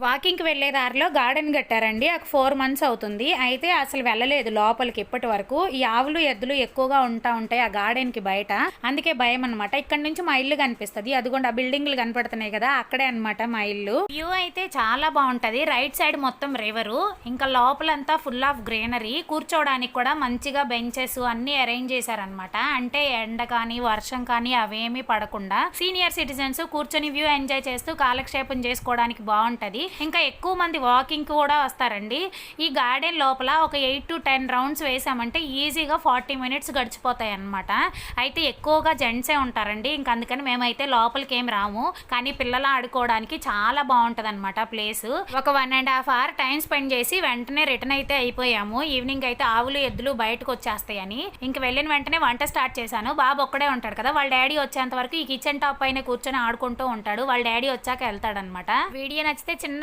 వాకింగ్‌కి వెళ్ళే దారిలో గార్డెన్ కట్టారండి. 4 మంత్స్ అవుతుంది. అయితే అసలు వెళ్ళలేదు లోపలికి ఇప్పటి వరకు. ఈ ఆవులు, ఎద్దులు ఎక్కువగా ఉంటాయి ఆ గార్డెన్‌కి బయట. అందుకే భయమనమాట. ఇక్కడ నుంచి మా ఇల్లు కనిపిస్తది. అదిగోండి ఆ బిల్డింగ్‌లు కనపడుతున్నాయి కదా! అక్కడే అనమాట మా ఇల్లు. వ్యూ అయితే చాలా బావుంటది. రైట్ సైడ్ మొత్తం రివరు. ఇంకా లోపలంతా ఫుల్ ఆఫ్ గ్రీనరీ. కూర్చోవడానికి కూడా మంచిగా బెంచెస్ అన్నీ అరేంజ్ చేశారనమాట. అంటే ఎండ కానీ, వర్షం కానీ అవేమీ పడకుండా సీనియర్ సిటిజన్స్ కూర్చొని వ్యూ ఎంజాయ్ చేస్తూ కాలక్షేపం చేసుకోవడానికి బావుంటది. ఇంకా ఎక్కువ మంది వాకింగ్ కూడా వస్తారండి. ఈ గార్డెన్ లోపల ఒక 8 to 10 రౌండ్స్ వేసామంటే ఈజీగా 40 మినిట్స్ గడిచిపోతాయి అన్నమాట. అయితే ఎక్కువగా జెంట్సే ఉంటారండి. ఇంక అందుకని మేమైతే లోపలికి ఏం రాము. కానీ పిల్లలు ఆడుకోవడానికి చాలా బాగుంటది అనమాట ప్లేస్. ఒక 1.5 hour టైం స్పెండ్ చేసి వెంటనే రిటర్న్ అయితే అయిపోయాము. ఈవినింగ్ అయితే ఆవులు, ఎద్దులు బయటకు వచ్చేస్తాయని ఇంక వెళ్ళిన వెంటనే వంట స్టార్ట్ చేశాను. బాబు ఒక్కడే ఉంటాడు కదా, వాళ్ళ డాడీ వచ్చేంత వరకు ఈ కిచెన్ టాప్ పైన కూర్చొని ఆడుకుంటూ ఉంటాడు. వాళ్ళ డాడీ వచ్చాక వెళ్తాడనమాట. వీడియో నచ్చితే చిన్న